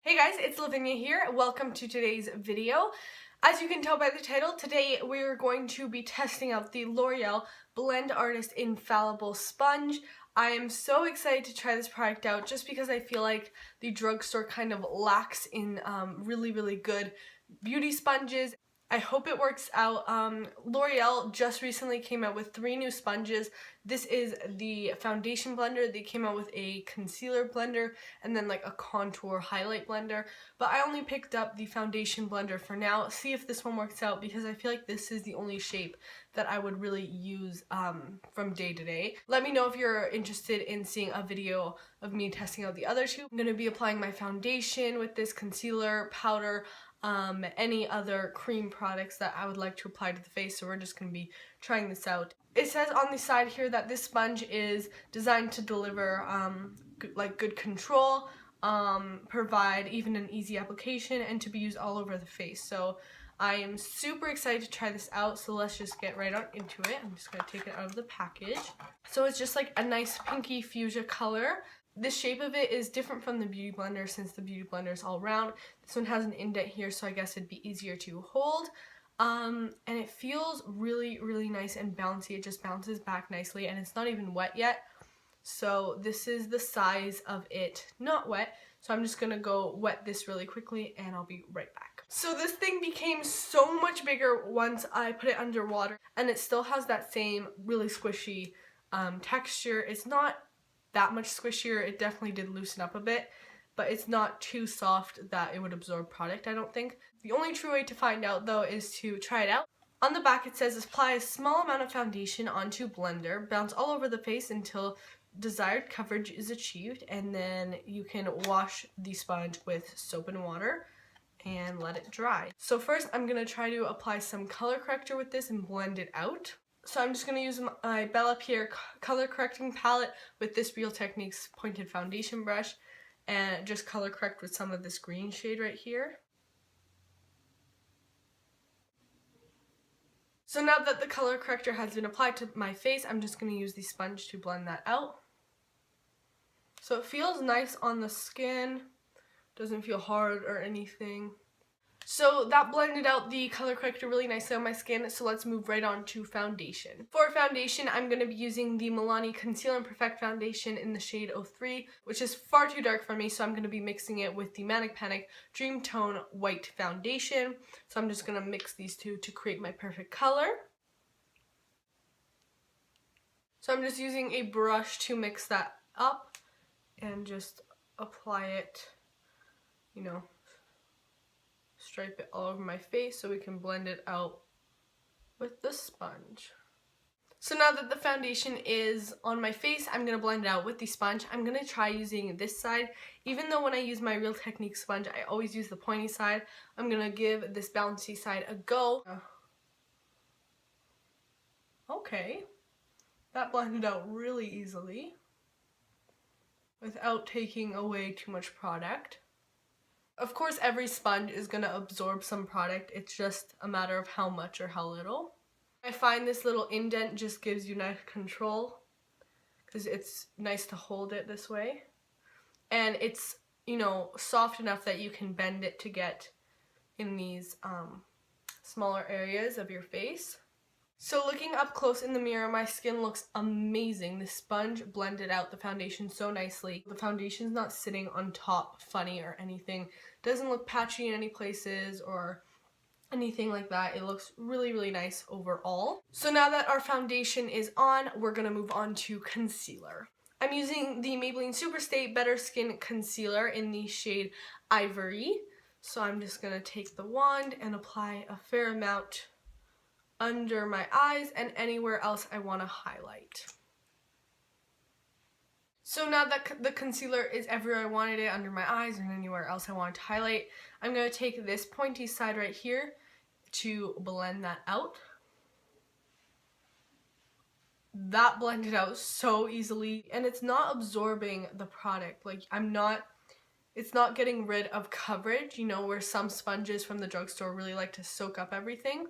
Hey guys, it's Lavinia here. Welcome to today's video. As you can tell by the title, today we're going to be testing out the L'Oreal Blend Artist Infallible Sponge. I am so excited to try this product out just because I feel like the drugstore kind of lacks in really good beauty sponges. I hope it works out. L'Oreal just recently came out with 3 new sponges. This is the foundation blender. They came out with a concealer blender and then like a contour highlight blender. But I only picked up the foundation blender for now. See if this one works out because I feel like this is the only shape that I would really use from day to day. Let me know if you're interested in seeing a video of me testing out the other two. I'm going to be applying my foundation with this concealer, powder, any other cream products that I would like to apply to the face, so we're just going to be trying this out. It says on the side here that this sponge is designed to deliver good control, provide even an easy application, and to be used all over the face. So I am super excited to try this out, so let's just get right on into it. I'm just going to take it out of the package. So it's just like a nice pinky fuchsia color. The shape of it is different from the Beauty Blender since the Beauty Blender is all round. This one has an indent here, so I guess it'd be easier to hold. And it feels really nice and bouncy. It just bounces back nicely, and it's not even wet yet. So this is the size of it, not wet. So I'm just gonna go wet this really quickly, and I'll be right back. So this thing became so much bigger once I put it under water, and it still has that same really squishy texture. It's not that much squishier. It definitely did loosen up a bit, but it's not too soft that it would absorb product, I don't think. The only true way to find out though is to try it out. On the back it says apply a small amount of foundation onto blender, bounce all over the face until desired coverage is achieved, and then you can wash the sponge with soap and water and let it dry. So first I'm going to try to apply some color corrector with this and blend it out. So I'm just going to use my Bella Pierre color correcting palette with this Real Techniques pointed foundation brush and just color correct with some of this green shade right here. So now that the color corrector has been applied to my face, I'm just going to use the sponge to blend that out. So it feels nice on the skin, doesn't feel hard or anything. So that blended out the color corrector really nicely on my skin, so let's move right on to foundation. For foundation, I'm going to be using the Milani Conceal and Perfect Foundation in the shade 03, which is far too dark for me, so I'm going to be mixing it with the Manic Panic Dream Tone White Foundation. So I'm just going to mix these two to create my perfect color. So I'm just using a brush to mix that up and just apply it, you know, stripe it all over my face so we can blend it out with the sponge. So now that the foundation is on my face, I'm going to blend it out with the sponge. I'm going to try using this side. Even though when I use my Real Techniques sponge, I always use the pointy side, I'm going to give this bouncy side a go. Okay, that blended out really easily without taking away too much product. Of course, every sponge is going to absorb some product. It's just a matter of how much or how little. I find this little indent just gives you nice control because it's nice to hold it this way. And it's, you know, soft enough that you can bend it to get in these smaller areas of your face. So looking up close in the mirror, my skin looks amazing. The sponge blended out the foundation so nicely. The foundation's not sitting on top funny or anything. Doesn't look patchy in any places or anything like that. It looks really nice overall. So now that our foundation is on, we're gonna move on to concealer. I'm using the Maybelline Superstay Better Skin Concealer in the shade Ivory. So I'm just gonna take the wand and apply a fair amount under my eyes and anywhere else I want to highlight. So now that the concealer is everywhere I wanted it, under my eyes and anywhere else I wanted to highlight, I'm going to take this pointy side right here to blend that out. That blended out so easily, and it's not absorbing the product. Like it's not getting rid of coverage, you know, where some sponges from the drugstore really like to soak up everything.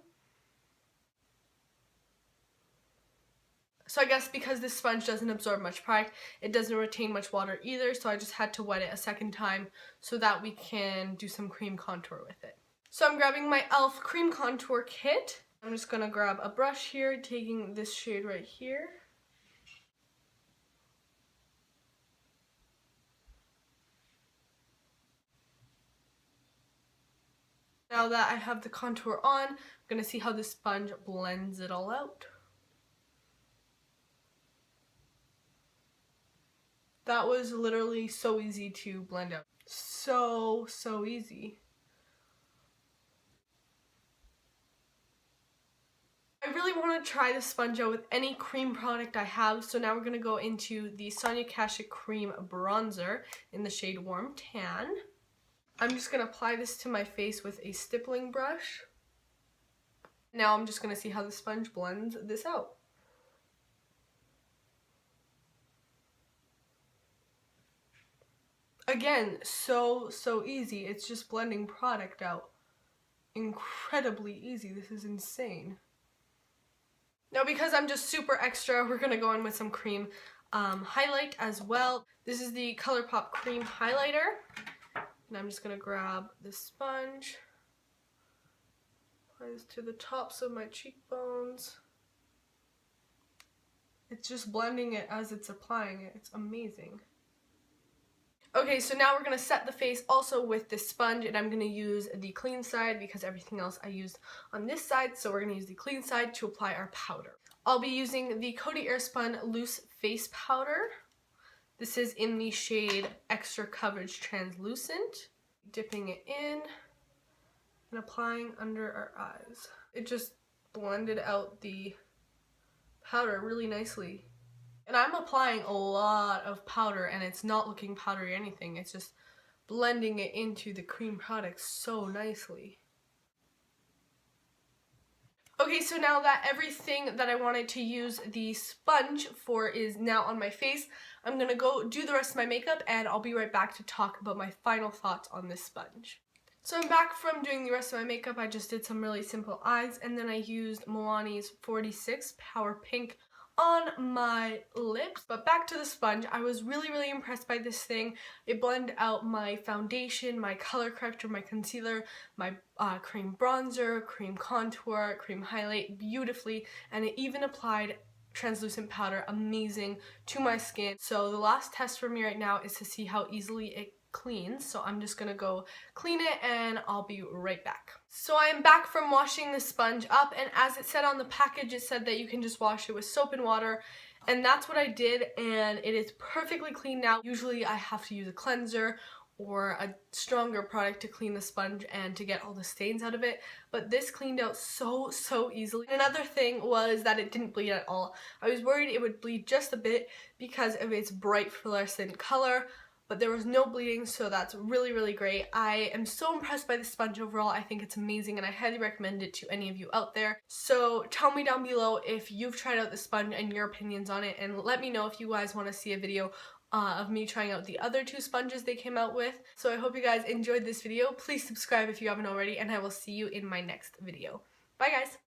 So I guess because this sponge doesn't absorb much product, it doesn't retain much water either, so I just had to wet it a second time so that we can do some cream contour with it. So I'm grabbing my e.l.f. cream contour kit. I'm just going to grab a brush here, taking this shade right here. Now that I have the contour on, I'm going to see how the sponge blends it all out. That was literally so easy to blend out. So easy. I really want to try the sponge out with any cream product I have, so now we're going to go into the Sonia Kashuk Cream Bronzer in the shade Warm Tan. I'm just going to apply this to my face with a stippling brush. Now I'm just going to see how the sponge blends this out. Again, so easy. It's just blending product out. Incredibly easy. This is insane. Now because I'm just super extra, we're going to go in with some cream highlight as well. This is the ColourPop Cream Highlighter. And I'm just going to grab this sponge, apply this to the tops of my cheekbones. It's just blending it as it's applying it. It's amazing. Okay, so now we're going to set the face also with this sponge, and I'm going to use the clean side because everything else I used on this side, so we're going to use the clean side to apply our powder. I'll be using the Coty Airspun Loose Face Powder. This is in the shade Extra Coverage Translucent. Dipping it in and applying under our eyes. It just blended out the powder really nicely. And I'm applying a lot of powder and it's not looking powdery or anything. It's just blending it into the cream product so nicely. Okay, so now that everything that I wanted to use the sponge for is now on my face, I'm going to go do the rest of my makeup and I'll be right back to talk about my final thoughts on this sponge. So I'm back from doing the rest of my makeup. I just did some really simple eyes and then I used Milani's 46 Power Pink on my lips. But back to the sponge, I was really impressed by this thing. It blended out my foundation, my color corrector, my concealer, my cream bronzer, cream contour, cream highlight beautifully, and it even applied translucent powder amazing to my skin. So the last test for me right now is to see how easily it cleans, so I'm just gonna go clean it and I'll be right back. So I am back from washing the sponge up, and as it said on the package, it said that you can just wash it with soap and water, and that's what I did, and it is perfectly clean now. Usually I have to use a cleanser or a stronger product to clean the sponge and to get all the stains out of it, but this cleaned out so easily. Another thing was that it didn't bleed at all. I was worried it would bleed just a bit because of its bright fluorescent color, but there was no bleeding, so that's really great. I am so impressed by the sponge overall. I think it's amazing and I highly recommend it to any of you out there. So tell me down below if you've tried out the sponge and your opinions on it, and let me know if you guys want to see a video of me trying out the other two sponges they came out with. So I hope you guys enjoyed this video. Please subscribe if you haven't already, and I will see you in my next video. Bye guys!